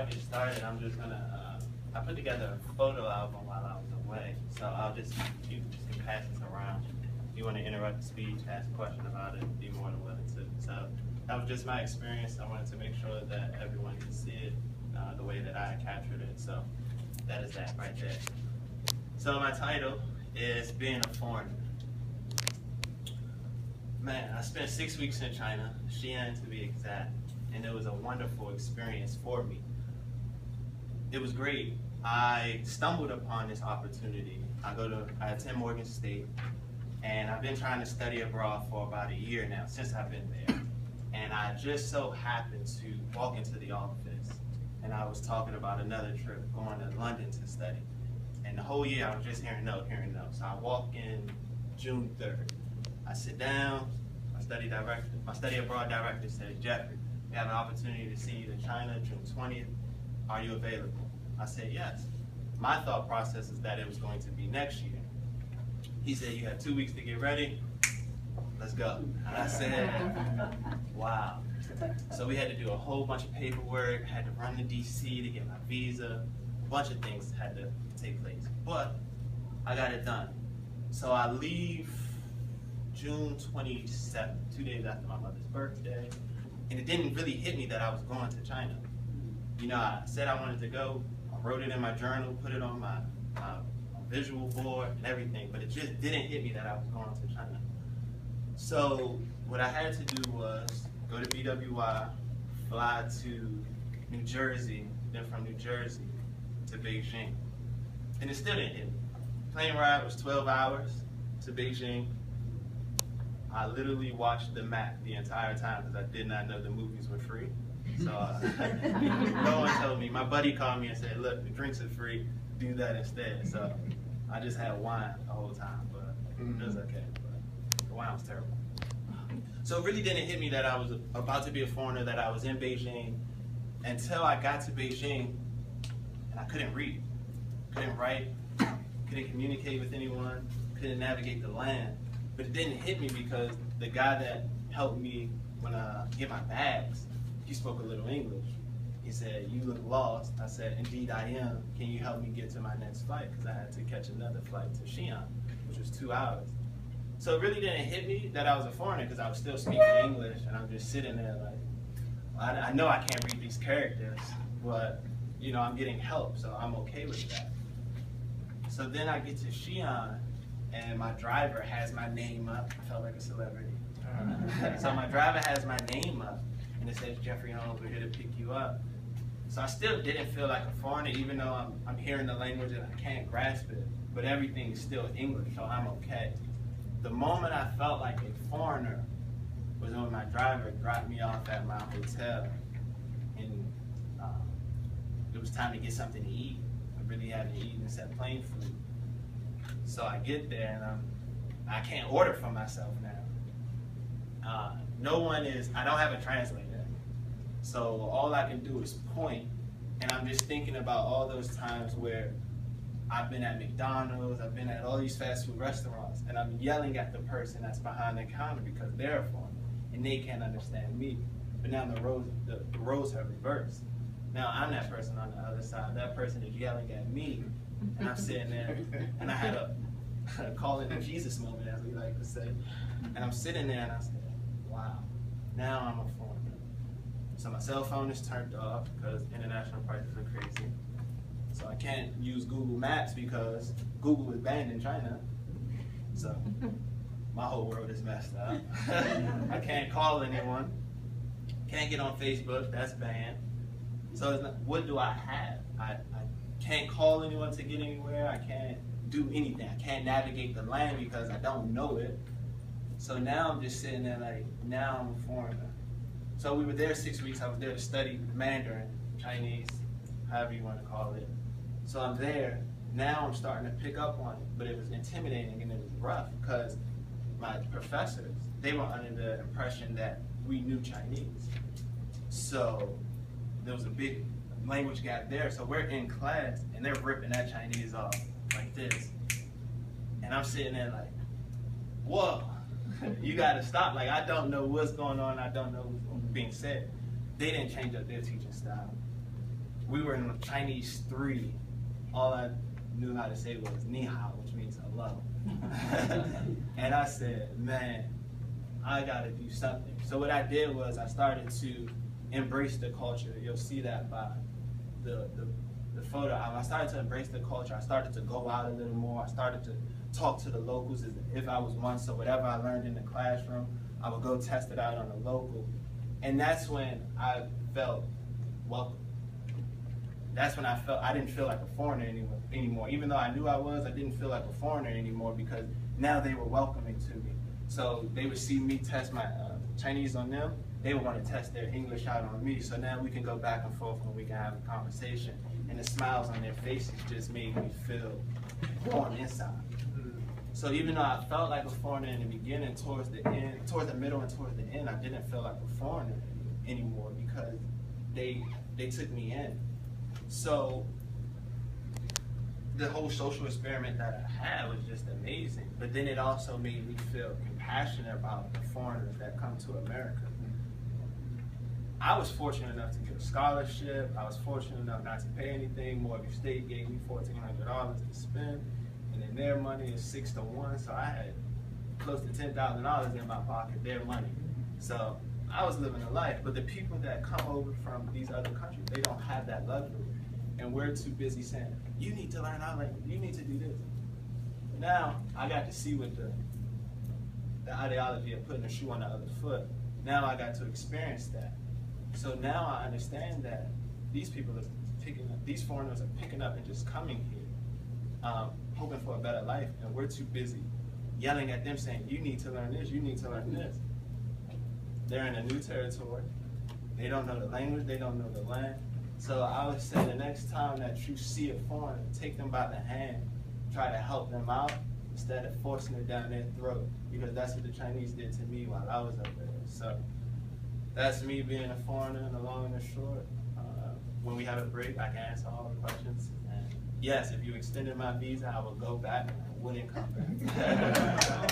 I get started, I'm just gonna, I put together a photo album while I was away. So you just can pass this around. If you want to interrupt the speech, ask a question about it, be more than willing to. So that was just my experience. I wanted to make sure that everyone can see it the way that I captured it. So that is that right there. So my title is Being a Foreigner. Man, I spent 6 weeks in China, Xi'an to be exact, and it was a wonderful experience for me. It was great. I stumbled upon this opportunity. I attend Morgan State, and I've been trying to study abroad for about a year now, since I've been there. And I just so happened to walk into the office, and I was talking about another trip, going to London to study. And the whole year I was just hearing no. So I walk in June 3rd. I sit down, my study abroad director said, Jeffrey, we have an opportunity to see you to China June 20th. Are you available? I said, yes. My thought process is that it was going to be next year. He said, you have 2 weeks to get ready. Let's go. And I said, wow. So we had to do a whole bunch of paperwork, had to run to DC to get my visa. A bunch of things had to take place. But I got it done. So I leave June 27th, 2 days after my mother's birthday. And it didn't really hit me that I was going to China. You know, I said I wanted to go. I wrote it in my journal, put it on my visual board and everything, but it just didn't hit me that I was going to China. So what I had to do was go to BWI, fly to New Jersey, then from New Jersey to Beijing. And it still didn't hit me. Plane ride was 12 hours to Beijing. I literally watched the map the entire time because I did not know the movies were free. So no one told me. My buddy called me and said, look, the drinks are free, do that instead. So I just had wine the whole time, but it was okay. But the wine was terrible. So it really didn't hit me that I was about to be a foreigner, that I was in Beijing, until I got to Beijing and I couldn't read, couldn't write, couldn't communicate with anyone, couldn't navigate the land. But it didn't hit me because the guy that helped me when I get my bags, he spoke a little English. He said, you look lost. I said, indeed I am. Can you help me get to my next flight? Because I had to catch another flight to Xi'an, which was 2 hours. So it really didn't hit me that I was a foreigner because I was still speaking English and I'm just sitting there like, I know I can't read these characters, but you know, I'm getting help, so I'm okay with that. So then I get to Xi'an and my driver has my name up. I felt like a celebrity. So my driver has my name up and it says, Jeffrey, I'm over here to pick you up. So I still didn't feel like a foreigner, even though I'm hearing the language and I can't grasp it, but everything is still English, so I'm okay. The moment I felt like a foreigner was when my driver dropped me off at my hotel, and it was time to get something to eat. I really hadn't eaten except plain food. So I get there and I can't order for myself now. I don't have a translator. So all I can do is point, and I'm just thinking about all those times where I've been at McDonald's, I've been at all these fast food restaurants, and I'm yelling at the person that's behind the counter because they're a foreigner, and they can't understand me. But now the roles have reversed. Now I'm that person on the other side. That person is yelling at me, and I'm sitting there, and I had a call it a Jesus moment, as we like to say. And I'm sitting there, and I said, wow, now I'm a foreigner. So my cell phone is turned off because international prices are crazy. So I can't use Google Maps because Google is banned in China. So my whole world is messed up. I can't call anyone. Can't get on Facebook, that's banned. So it's not, what do I have? I can't call anyone to get anywhere. I can't do anything. I can't navigate the land because I don't know it. So now I'm just sitting there like, now I'm a foreigner. So we were there 6 weeks. I was there to study Mandarin, Chinese, however you want to call it. So I'm there. Now I'm starting to pick up on it, but it was intimidating and it was rough because my professors, they were under the impression that we knew Chinese. So there was a big language gap there. So we're in class and they're ripping that Chinese off like this. And I'm sitting there like, whoa, you gotta stop. Like, I don't know what's going on. I don't know what's being said. They didn't change up their teaching style. we were in Chinese 3. All I knew how to say was ni hao, which means hello. And I said, man, I gotta do something. So what I did was I started to embrace the culture. You'll see that by the photo. I started to embrace the culture. I started to go out a little more. I started to talk to the locals as if I was one. So whatever I learned in the classroom, I would go test it out on the local. And that's when I felt welcome. That's when I didn't feel like a foreigner anymore. Even though I knew I was, I didn't feel like a foreigner anymore because now they were welcoming to me. So they would see me test my Chinese on them. They would want to test their English out on me. So now we can go back and forth and we can have a conversation. And the smiles on their faces just made me feel warm inside. So even though I felt like a foreigner in the beginning, towards the middle and towards the end, I didn't feel like a foreigner anymore because they took me in. So the whole social experiment that I had was just amazing. But then it also made me feel compassionate about the foreigners that come to America. I was fortunate enough to get a scholarship. I was fortunate enough not to pay anything. Morgan State gave me $1,400 to spend, and then their money is 6 to 1, so I had close to $10,000 in my pocket, their money. So I was living a life, but the people that come over from these other countries, they don't have that luxury. And we're too busy saying, you need to learn our language, you need to do this. Now, I got to see what the ideology of putting a shoe on the other foot. Now I got to experience that. So now I understand that these people are picking up, these foreigners are picking up and just coming here, hoping for a better life, and we're too busy yelling at them saying, you need to learn this, you need to learn this. They're in a new territory. They don't know the language, they don't know the land. So I would say the next time that you see a foreigner, take them by the hand, try to help them out instead of forcing it down their throat, because that's what the Chinese did to me while I was up there. So that's me being a foreigner in the long and the short. When we have a break, I can answer all the questions. And yes, if you extended my visa, I would go back and I wouldn't come back.